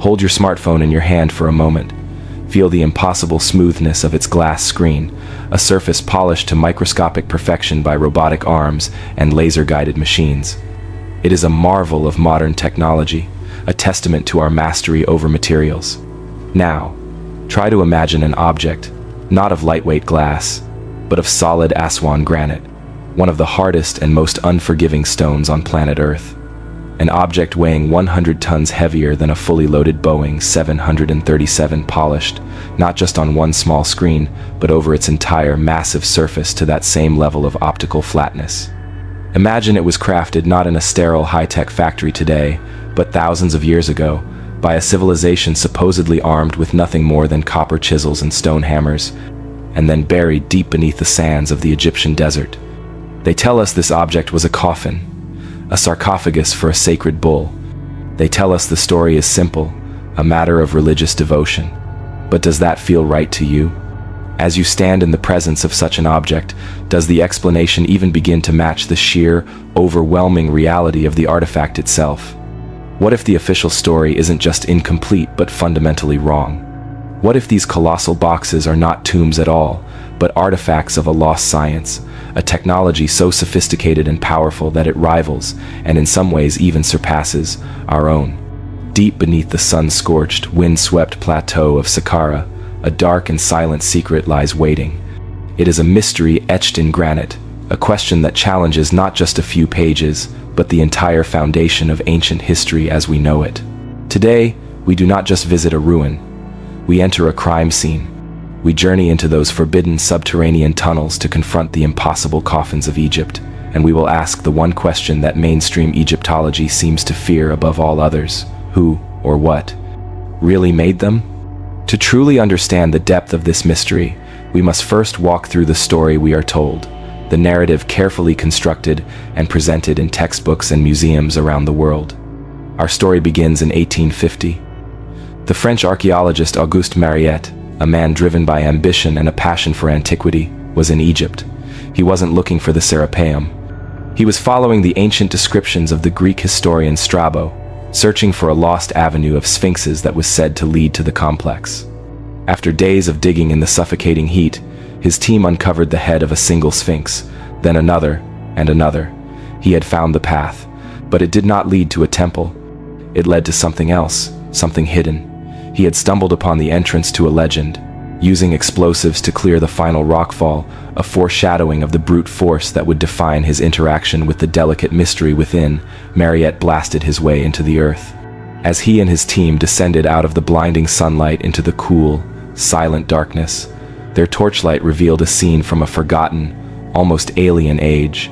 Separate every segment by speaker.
Speaker 1: Hold your smartphone in your hand for a moment. Feel the impossible smoothness of its glass screen, a surface polished to microscopic perfection by robotic arms and laser-guided machines. It is a marvel of modern technology, a testament to our mastery over materials. Now, try to imagine an object, not of lightweight glass, but of solid Aswan granite, one of the hardest and most unforgiving stones on planet Earth. An object weighing 100 tons heavier than a fully loaded Boeing 737 polished, not just on one small screen, but over its entire massive surface to that same level of optical flatness. Imagine it was crafted not in a sterile high-tech factory today, but thousands of years ago, by a civilization supposedly armed with nothing more than copper chisels and stone hammers, and then buried deep beneath the sands of the Egyptian desert. They tell us this object was a coffin, a sarcophagus for a sacred bull. They tell us the story is simple, a matter of religious devotion. But does that feel right to you? As you stand in the presence of such an object, does the explanation even begin to match the sheer, overwhelming reality of the artifact itself? What if the official story isn't just incomplete but fundamentally wrong? What if these colossal boxes are not tombs at all, but artifacts of a lost science, a technology so sophisticated and powerful that it rivals, and in some ways even surpasses, our own? Deep beneath the sun-scorched, wind-swept plateau of Saqqara, a dark and silent secret lies waiting. It is a mystery etched in granite, a question that challenges not just a few pages, but the entire foundation of ancient history as we know it. Today, we do not just visit a ruin. We enter a crime scene. We journey into those forbidden subterranean tunnels to confront the impossible coffins of Egypt, and we will ask the one question that mainstream Egyptology seems to fear above all others: who, or what, really made them? To truly understand the depth of this mystery, we must first walk through the story we are told, the narrative carefully constructed and presented in textbooks and museums around the world. Our story begins in 1850. The French archaeologist Auguste Mariette, a man driven by ambition and a passion for antiquity, was in Egypt. He wasn't looking for the Serapeum. He was following the ancient descriptions of the Greek historian Strabo, searching for a lost avenue of sphinxes that was said to lead to the complex. After days of digging in the suffocating heat, his team uncovered the head of a single sphinx, then another and another. He had found the path, but it did not lead to a temple. It led to something else, something hidden. He had stumbled upon the entrance to a legend, using explosives to clear the final rockfall, a foreshadowing of the brute force that would define his interaction with the delicate mystery within. Mariette blasted his way into the earth. As he and his team descended out of the blinding sunlight into the cool, silent darkness, their torchlight revealed a scene from a forgotten, almost alien age.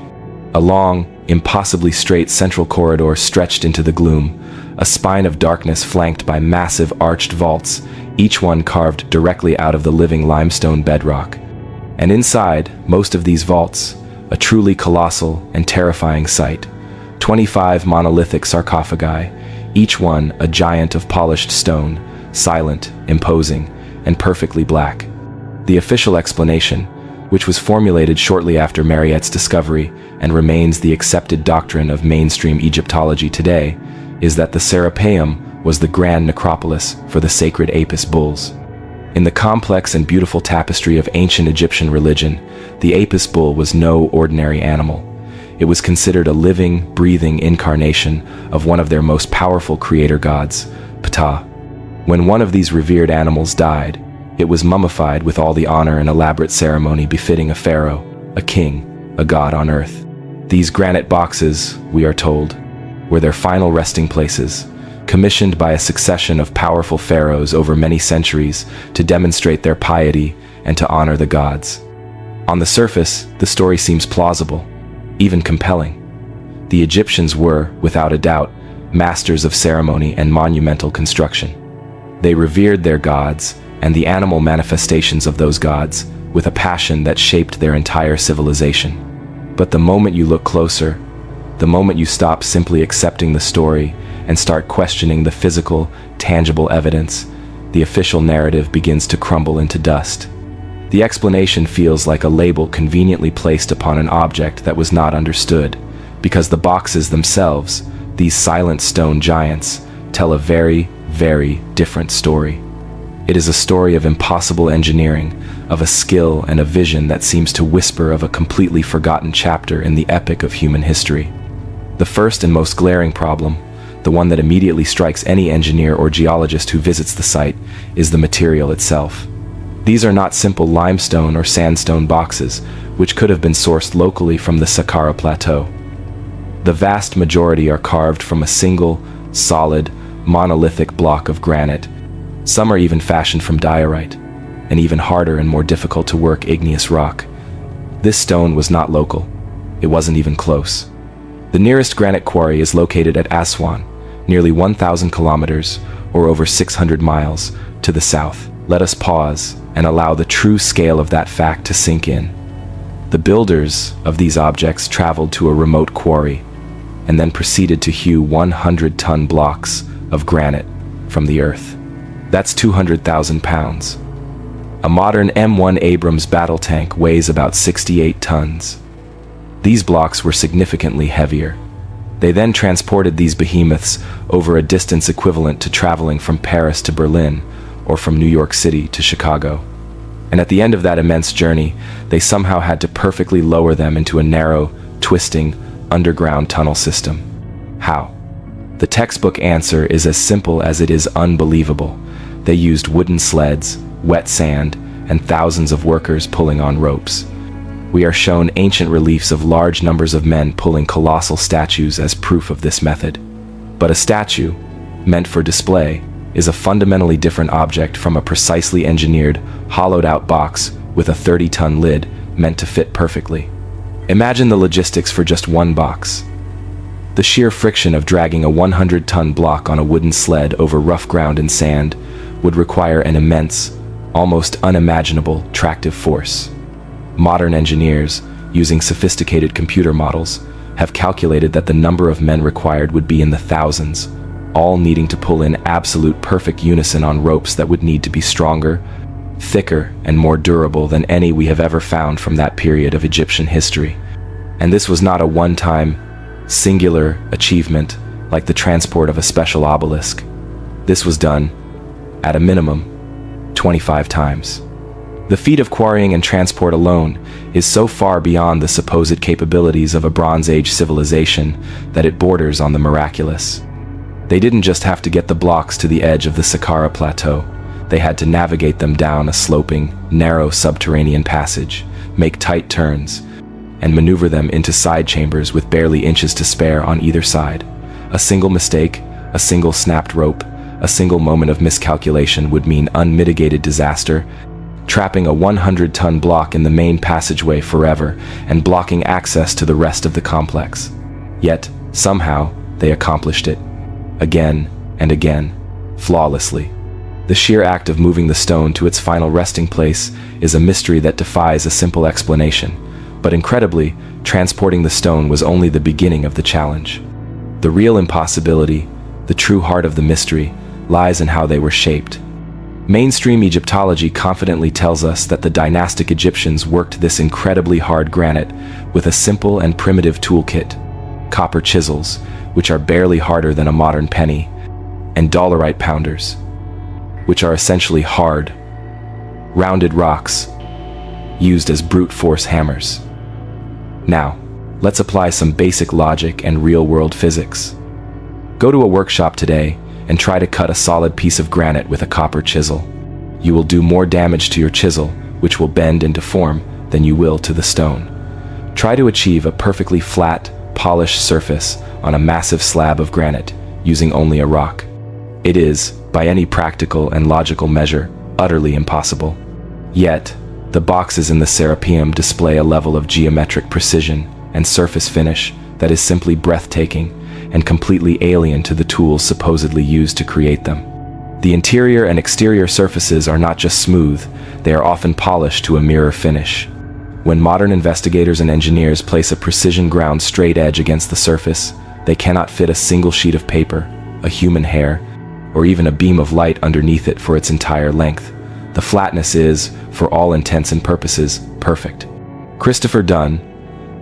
Speaker 1: A long, impossibly straight central corridor stretched into the gloom, a spine of darkness flanked by massive arched vaults, each one carved directly out of the living limestone bedrock. And inside most of these vaults, a truly colossal and terrifying sight, 25 monolithic sarcophagi, each one a giant of polished stone, silent, imposing, and perfectly black. The official explanation, which was formulated shortly after Mariette's discovery and remains the accepted doctrine of mainstream Egyptology today, is that the Serapeum was the grand necropolis for the sacred Apis bulls. In the complex and beautiful tapestry of ancient Egyptian religion, the Apis bull was no ordinary animal. It was considered a living, breathing incarnation of one of their most powerful creator gods, Ptah. When one of these revered animals died, it was mummified with all the honor and elaborate ceremony befitting a pharaoh, a king, a god on earth. These granite boxes, we are told, were their final resting places, commissioned by a succession of powerful pharaohs over many centuries to demonstrate their piety and to honor the gods. On the surface, the story seems plausible, even compelling. The Egyptians were, without a doubt, masters of ceremony and monumental construction. They revered their gods and the animal manifestations of those gods with a passion that shaped their entire civilization. But the moment you look closer, the moment you stop simply accepting the story and start questioning the physical, tangible evidence, the official narrative begins to crumble into dust. The explanation feels like a label conveniently placed upon an object that was not understood, because the boxes themselves, these silent stone giants, tell a very, very different story. It is a story of impossible engineering, of a skill and a vision that seems to whisper of a completely forgotten chapter in the epic of human history. The first and most glaring problem, the one that immediately strikes any engineer or geologist who visits the site, is the material itself. These are not simple limestone or sandstone boxes, which could have been sourced locally from the Saqqara Plateau. The vast majority are carved from a single, solid, monolithic block of granite. Some are even fashioned from diorite, an even harder and more difficult to work igneous rock. This stone was not local. It wasn't even close. The nearest granite quarry is located at Aswan, nearly 1,000 kilometers, or over 600 miles, to the south. Let us pause and allow the true scale of that fact to sink in. The builders of these objects traveled to a remote quarry and then proceeded to hew 100-ton blocks of granite from the earth. That's 200,000 pounds. A modern M1 Abrams battle tank weighs about 68 tons. These blocks were significantly heavier. They then transported these behemoths over a distance equivalent to traveling from Paris to Berlin or from New York City to Chicago. And at the end of that immense journey, they somehow had to perfectly lower them into a narrow, twisting, underground tunnel system. How? The textbook answer is as simple as it is unbelievable. They used wooden sleds, wet sand, and thousands of workers pulling on ropes. We are shown ancient reliefs of large numbers of men pulling colossal statues as proof of this method. But a statue, meant for display, is a fundamentally different object from a precisely engineered, hollowed-out box with a 30-ton lid meant to fit perfectly. Imagine the logistics for just one box. The sheer friction of dragging a 100-ton block on a wooden sled over rough ground and sand would require an immense, almost unimaginable tractive force. Modern engineers, using sophisticated computer models, have calculated that the number of men required would be in the thousands, all needing to pull in absolute perfect unison on ropes that would need to be stronger, thicker, and more durable than any we have ever found from that period of Egyptian history. And this was not a one-time, singular achievement like the transport of a special obelisk. This was done, at a minimum, 25 times. The feat of quarrying and transport alone is so far beyond the supposed capabilities of a Bronze Age civilization that it borders on the miraculous. They didn't just have to get the blocks to the edge of the Saqqara Plateau. They had to navigate them down a sloping, narrow subterranean passage, make tight turns, and maneuver them into side chambers with barely inches to spare on either side. A single mistake, a single snapped rope, a single moment of miscalculation would mean unmitigated disaster, trapping a 100-ton block in the main passageway forever and blocking access to the rest of the complex. Yet, somehow, they accomplished it. Again and again, flawlessly. The sheer act of moving the stone to its final resting place is a mystery that defies a simple explanation. But incredibly, transporting the stone was only the beginning of the challenge. The real impossibility, the true heart of the mystery, lies in how they were shaped. Mainstream Egyptology confidently tells us that the dynastic Egyptians worked this incredibly hard granite with a simple and primitive toolkit: copper chisels, which are barely harder than a modern penny, and dolerite pounders, which are essentially hard, rounded rocks used as brute force hammers. Now, let's apply some basic logic and real-world physics. Go to a workshop today and try to cut a solid piece of granite with a copper chisel. You will do more damage to your chisel, which will bend and deform, than you will to the stone. Try to achieve a perfectly flat, polished surface on a massive slab of granite, using only a rock. It is, by any practical and logical measure, utterly impossible. Yet, the boxes in the Serapeum display a level of geometric precision and surface finish that is simply breathtaking and completely alien to the tools supposedly used to create them. The interior and exterior surfaces are not just smooth, they are often polished to a mirror finish. When modern investigators and engineers place a precision-ground straight edge against the surface, they cannot fit a single sheet of paper, a human hair, or even a beam of light underneath it for its entire length. The flatness is, for all intents and purposes, perfect. Christopher Dunn,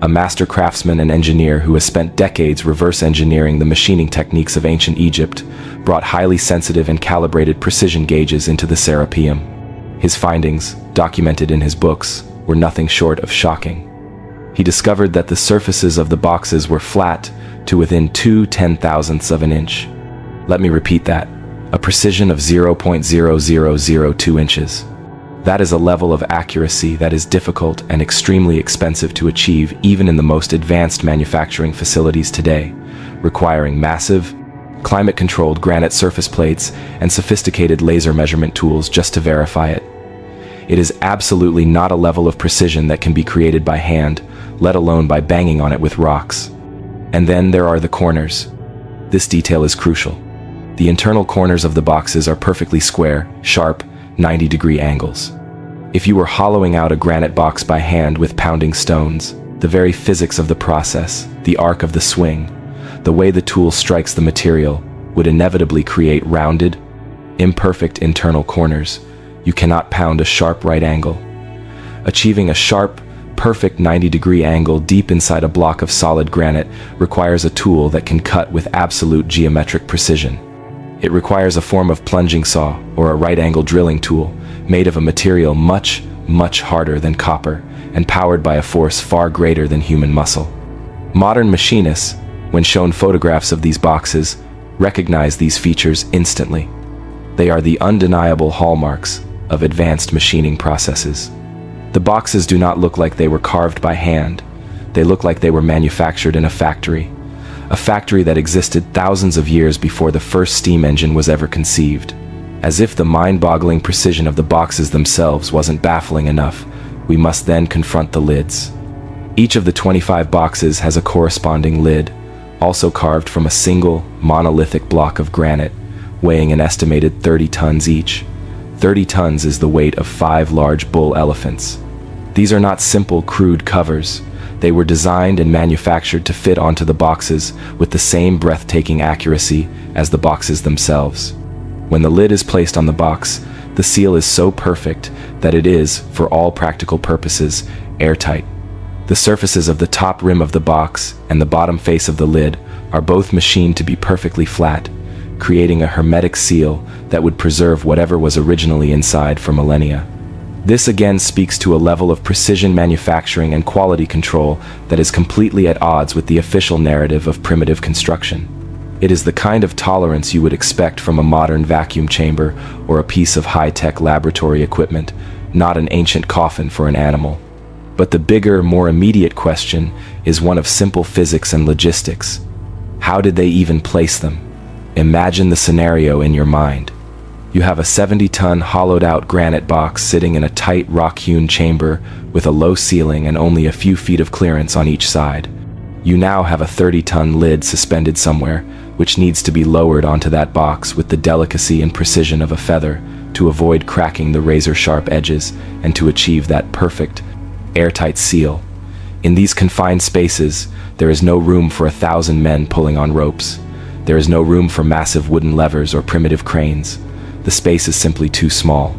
Speaker 1: a master craftsman and engineer who has spent decades reverse engineering the machining techniques of ancient Egypt, brought highly sensitive and calibrated precision gauges into the Serapeum. His findings, documented in his books, were nothing short of shocking. He discovered that the surfaces of the boxes were flat to within 2/10,000ths of an inch. Let me repeat that, a precision of 0.0002 inches. That is a level of accuracy that is difficult and extremely expensive to achieve even in the most advanced manufacturing facilities today, requiring massive, climate-controlled granite surface plates and sophisticated laser measurement tools just to verify it. It is absolutely not a level of precision that can be created by hand, let alone by banging on it with rocks. And then there are the corners. This detail is crucial. The internal corners of the boxes are perfectly square, sharp, 90-degree angles. If you were hollowing out a granite box by hand with pounding stones, the very physics of the process, the arc of the swing, the way the tool strikes the material, would inevitably create rounded, imperfect internal corners. You cannot pound a sharp right angle. Achieving a sharp, perfect 90-degree angle deep inside a block of solid granite requires a tool that can cut with absolute geometric precision. It requires a form of plunging saw or a right-angle drilling tool made of a material much, much harder than copper and powered by a force far greater than human muscle. Modern machinists, when shown photographs of these boxes, recognize these features instantly. They are the undeniable hallmarks of advanced machining processes. The boxes do not look like they were carved by hand. They look like they were manufactured in a factory that existed thousands of years before the first steam engine was ever conceived. As if the mind-boggling precision of the boxes themselves wasn't baffling enough, we must then confront the lids. Each of the 25 boxes has a corresponding lid, also carved from a single, monolithic block of granite, weighing an estimated 30 tons each. 30 tons is the weight of 5 large bull elephants. These are not simple, crude covers. They were designed and manufactured to fit onto the boxes with the same breathtaking accuracy as the boxes themselves. When the lid is placed on the box, the seal is so perfect that it is, for all practical purposes, airtight. The surfaces of the top rim of the box and the bottom face of the lid are both machined to be perfectly flat, creating a hermetic seal that would preserve whatever was originally inside for millennia. This again speaks to a level of precision manufacturing and quality control that is completely at odds with the official narrative of primitive construction. It is the kind of tolerance you would expect from a modern vacuum chamber or a piece of high-tech laboratory equipment, not an ancient coffin for an animal. But the bigger, more immediate question is one of simple physics and logistics. How did they even place them? Imagine the scenario in your mind. You have a 70-ton hollowed-out granite box sitting in a tight rock-hewn chamber with a low ceiling and only a few feet of clearance on each side. You now have a 30-ton lid suspended somewhere, which needs to be lowered onto that box with the delicacy and precision of a feather to avoid cracking the razor-sharp edges and to achieve that perfect, airtight seal. In these confined spaces, there is no room for 1,000 men pulling on ropes. There is no room for massive wooden levers or primitive cranes. The space is simply too small.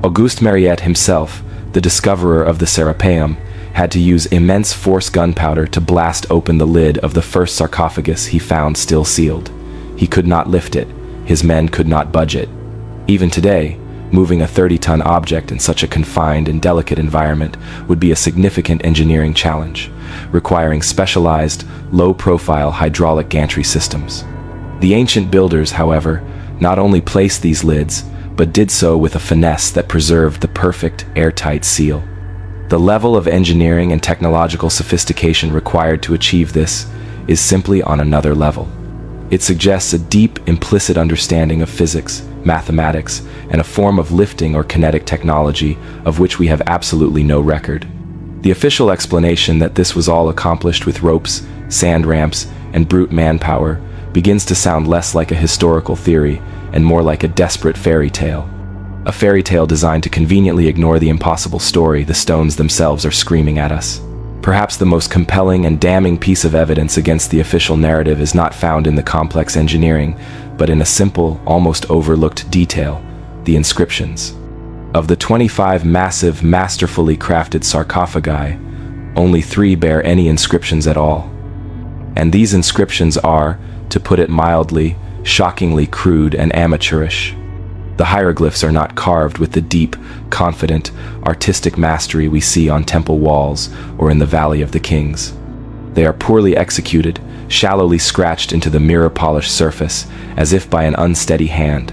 Speaker 1: Auguste Mariette himself, the discoverer of the Serapeum, had to use immense force gunpowder to blast open the lid of the first sarcophagus he found still sealed. He could not lift it. His men could not budge it. Even today, moving a 30-ton object in such a confined and delicate environment would be a significant engineering challenge, requiring specialized, low-profile hydraulic gantry systems. The ancient builders, however, not only placed these lids, but did so with a finesse that preserved the perfect, airtight seal. The level of engineering and technological sophistication required to achieve this is simply on another level. It suggests a deep, implicit understanding of physics, mathematics, and a form of lifting or kinetic technology of which we have absolutely no record. The official explanation that this was all accomplished with ropes, sand ramps, and brute manpower begins to sound less like a historical theory and more like a desperate fairy tale. A fairy tale designed to conveniently ignore the impossible story the stones themselves are screaming at us. Perhaps the most compelling and damning piece of evidence against the official narrative is not found in the complex engineering, but in a simple, almost overlooked detail: the inscriptions. Of the 25 massive, masterfully crafted sarcophagi, Only 3 bear any inscriptions at all. And these inscriptions are, to put it mildly, shockingly crude and amateurish. The hieroglyphs are not carved with the deep, confident, artistic mastery we see on temple walls or in the Valley of the Kings. They are poorly executed, shallowly scratched into the mirror-polished surface, as if by an unsteady hand.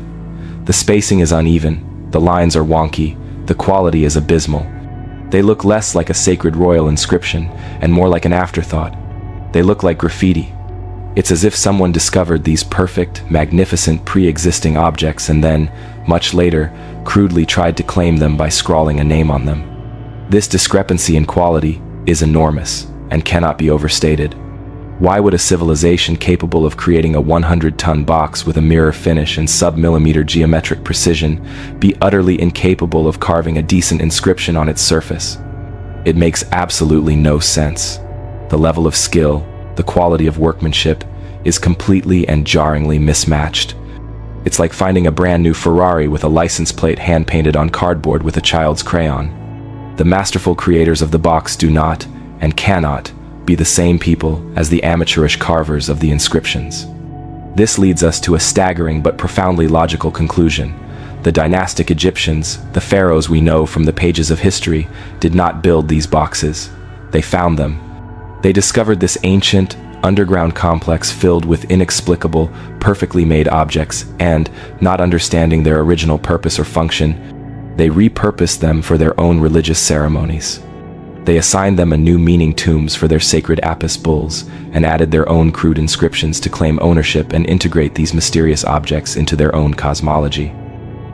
Speaker 1: The spacing is uneven, the lines are wonky, the quality is abysmal. They look less like a sacred royal inscription and more like an afterthought. They look like graffiti. It's as if someone discovered these perfect, magnificent, pre-existing objects and then, much later, crudely tried to claim them by scrawling a name on them. This discrepancy in quality is enormous and cannot be overstated. Why would a civilization capable of creating a 100-ton box with a mirror finish and sub-millimeter geometric precision be utterly incapable of carving a decent inscription on its surface? It makes absolutely no sense. The level of skill, the quality of workmanship, is completely and jarringly mismatched. It's like finding a brand new Ferrari with a license plate hand-painted on cardboard with a child's crayon. The masterful creators of the box do not, and cannot, be the same people as the amateurish carvers of the inscriptions. This leads us to a staggering but profoundly logical conclusion. The dynastic Egyptians, the pharaohs we know from the pages of history, did not build these boxes. They found them. They discovered this ancient, underground complex filled with inexplicable, perfectly made objects, and, not understanding their original purpose or function, they repurposed them for their own religious ceremonies. They assigned them a new meaning tombs for their sacred Apis bulls, and added their own crude inscriptions to claim ownership and integrate these mysterious objects into their own cosmology.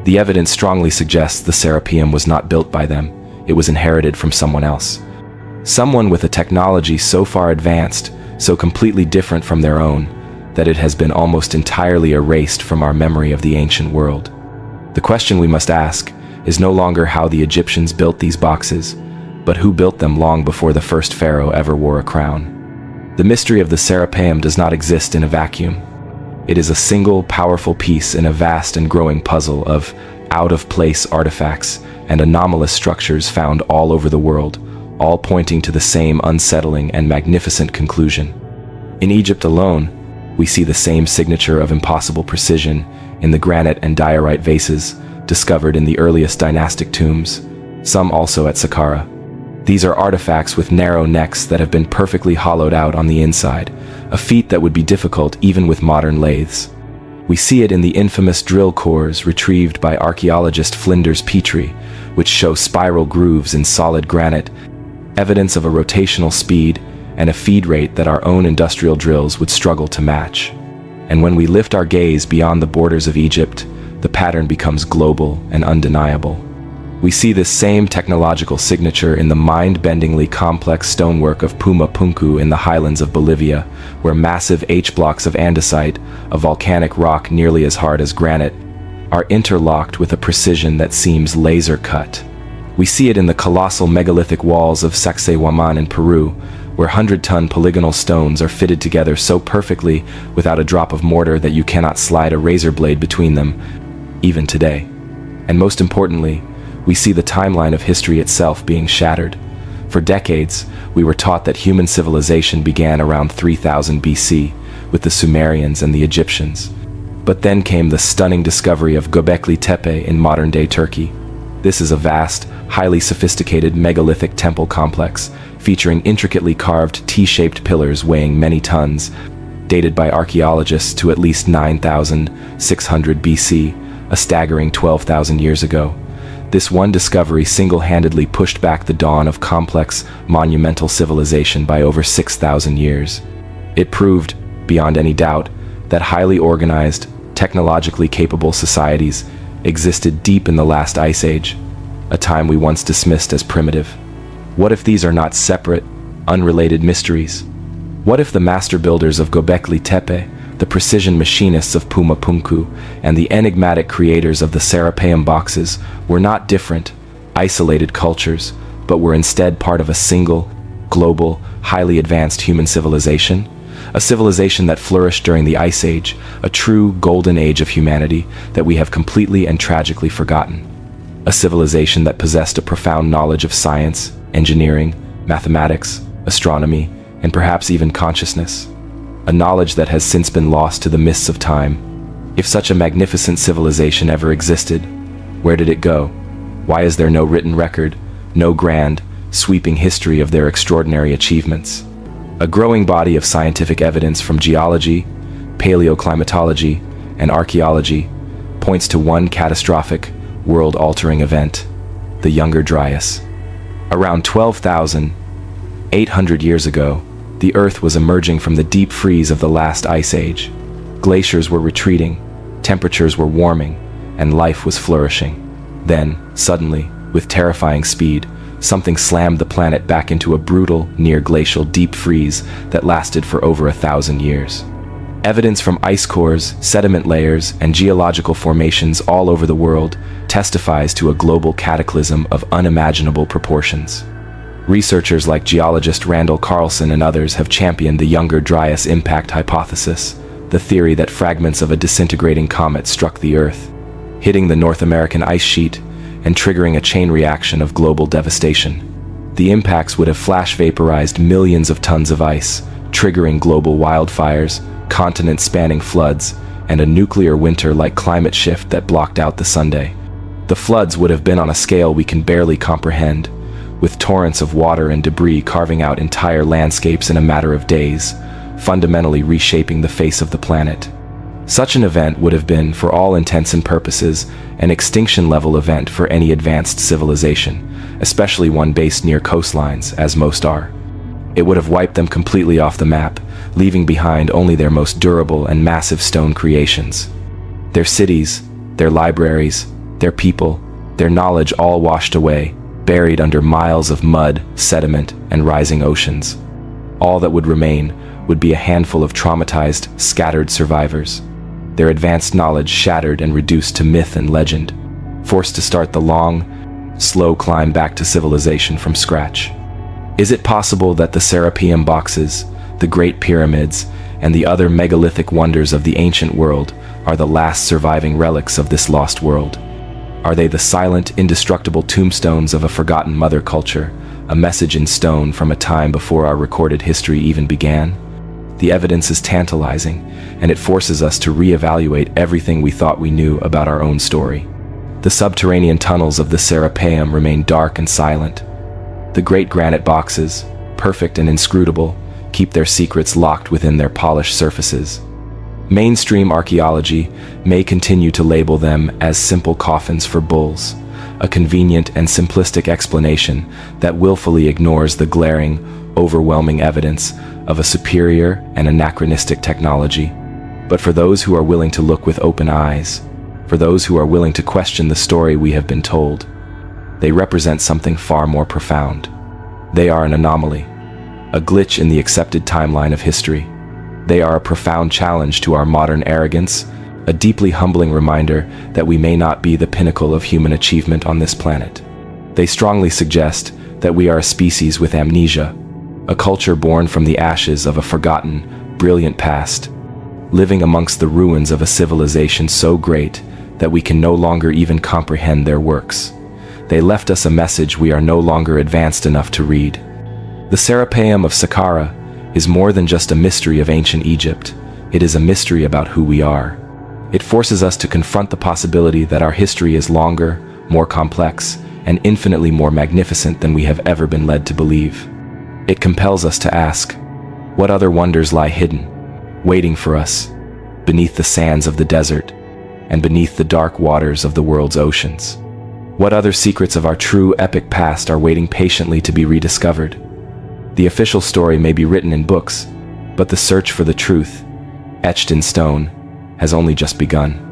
Speaker 1: The evidence strongly suggests the Serapeum was not built by them, it was inherited from someone else. Someone with a technology so far advanced, so completely different from their own, that it has been almost entirely erased from our memory of the ancient world. The question we must ask is no longer how the Egyptians built these boxes, but who built them long before the first pharaoh ever wore a crown. The mystery of the Serapeum does not exist in a vacuum. It is a single, powerful piece in a vast and growing puzzle of out-of-place artifacts and anomalous structures found all over the world, all pointing to the same unsettling and magnificent conclusion. In Egypt alone, we see the same signature of impossible precision in the granite and diorite vases discovered in the earliest dynastic tombs, some also at Saqqara. These are artifacts with narrow necks that have been perfectly hollowed out on the inside, a feat that would be difficult even with modern lathes. We see it in the infamous drill cores retrieved by archaeologist Flinders Petrie, which show spiral grooves in solid granite, evidence of a rotational speed and a feed rate that our own industrial drills would struggle to match. And when we lift our gaze beyond the borders of Egypt, the pattern becomes global and undeniable. We see this same technological signature in the mind-bendingly complex stonework of Puma Punku in the highlands of Bolivia, where massive H-blocks of andesite, a volcanic rock nearly as hard as granite, are interlocked with a precision that seems laser-cut. We see it in the colossal megalithic walls of Sacsayhuaman in Peru, where 100-ton polygonal stones are fitted together so perfectly without a drop of mortar that you cannot slide a razor blade between them, even today. And most importantly, we see the timeline of history itself being shattered. For decades, we were taught that human civilization began around 3000 BC with the Sumerians and the Egyptians. But then came the stunning discovery of Göbekli Tepe in modern-day Turkey. This is a vast, highly sophisticated megalithic temple complex featuring intricately carved T-shaped pillars weighing many tons, dated by archaeologists to at least 9600 BC, a staggering 12,000 years ago. This one discovery single-handedly pushed back the dawn of complex, monumental civilization by over 6,000 years. It proved, beyond any doubt, that highly organized, technologically capable societies existed deep in the last ice age, a time we once dismissed as primitive. What if these are not separate, unrelated mysteries? What if the master builders of Göbekli Tepe, the precision machinists of Puma Punku, and the enigmatic creators of the Serapeum boxes were not different, isolated cultures, but were instead part of a single, global, highly advanced human civilization? A civilization that flourished during the Ice Age, a true golden age of humanity that we have completely and tragically forgotten. A civilization that possessed a profound knowledge of science, engineering, mathematics, astronomy, and perhaps even consciousness. A knowledge that has since been lost to the mists of time. If such a magnificent civilization ever existed, where did it go? Why is there no written record, no grand, sweeping history of their extraordinary achievements? A growing body of scientific evidence from geology, paleoclimatology, and archaeology points to one catastrophic, world-altering event: the Younger Dryas. Around 12,800 years ago, the Earth was emerging from the deep freeze of the last ice age. Glaciers were retreating, temperatures were warming, and life was flourishing. Then, suddenly, with terrifying speed, something slammed the planet back into a brutal, near-glacial deep freeze that lasted for over 1,000 years. Evidence from ice cores, sediment layers, and geological formations all over the world testifies to a global cataclysm of unimaginable proportions. Researchers like geologist Randall Carlson and others have championed the Younger Dryas impact hypothesis, the theory that fragments of a disintegrating comet struck the Earth, hitting the North American ice sheet and triggering a chain reaction of global devastation. The impacts would have flash vaporized millions of tons of ice, triggering global wildfires, continent-spanning floods, and a nuclear winter-like climate shift that blocked out the Sunday. The floods would have been on a scale we can barely comprehend, with torrents of water and debris carving out entire landscapes in a matter of days, fundamentally reshaping the face of the planet. Such an event would have been, for all intents and purposes, an extinction-level event for any advanced civilization, especially one based near coastlines, as most are. It would have wiped them completely off the map, leaving behind only their most durable and massive stone creations. Their cities, their libraries, their people, their knowledge all washed away, buried under miles of mud, sediment, and rising oceans. All that would remain would be a handful of traumatized, scattered survivors, their advanced knowledge shattered and reduced to myth and legend, forced to start the long, slow climb back to civilization from scratch. Is it possible that the Serapeum boxes, the Great Pyramids, and the other megalithic wonders of the ancient world are the last surviving relics of this lost world? Are they the silent, indestructible tombstones of a forgotten mother culture, a message in stone from a time before our recorded history even began? The evidence is tantalizing, and it forces us to reevaluate everything we thought we knew about our own story. The subterranean tunnels of the Serapeum remain dark and silent. The great granite boxes, perfect and inscrutable, keep their secrets locked within their polished surfaces. Mainstream archaeology may continue to label them as simple coffins for bulls, a convenient and simplistic explanation that willfully ignores the glaring, overwhelming evidence of a superior and anachronistic technology. But for those who are willing to look with open eyes, for those who are willing to question the story we have been told, they represent something far more profound. They are an anomaly, a glitch in the accepted timeline of history. They are a profound challenge to our modern arrogance, a deeply humbling reminder that we may not be the pinnacle of human achievement on this planet. They strongly suggest that we are a species with amnesia, a culture born from the ashes of a forgotten, brilliant past, living amongst the ruins of a civilization so great that we can no longer even comprehend their works. They left us a message we are no longer advanced enough to read. The Serapeum of Saqqara is more than just a mystery of ancient Egypt. It is a mystery about who we are. It forces us to confront the possibility that our history is longer, more complex, and infinitely more magnificent than we have ever been led to believe. It compels us to ask, what other wonders lie hidden, waiting for us, beneath the sands of the desert, and beneath the dark waters of the world's oceans? What other secrets of our true epic past are waiting patiently to be rediscovered? The official story may be written in books, but the search for the truth, etched in stone, has only just begun.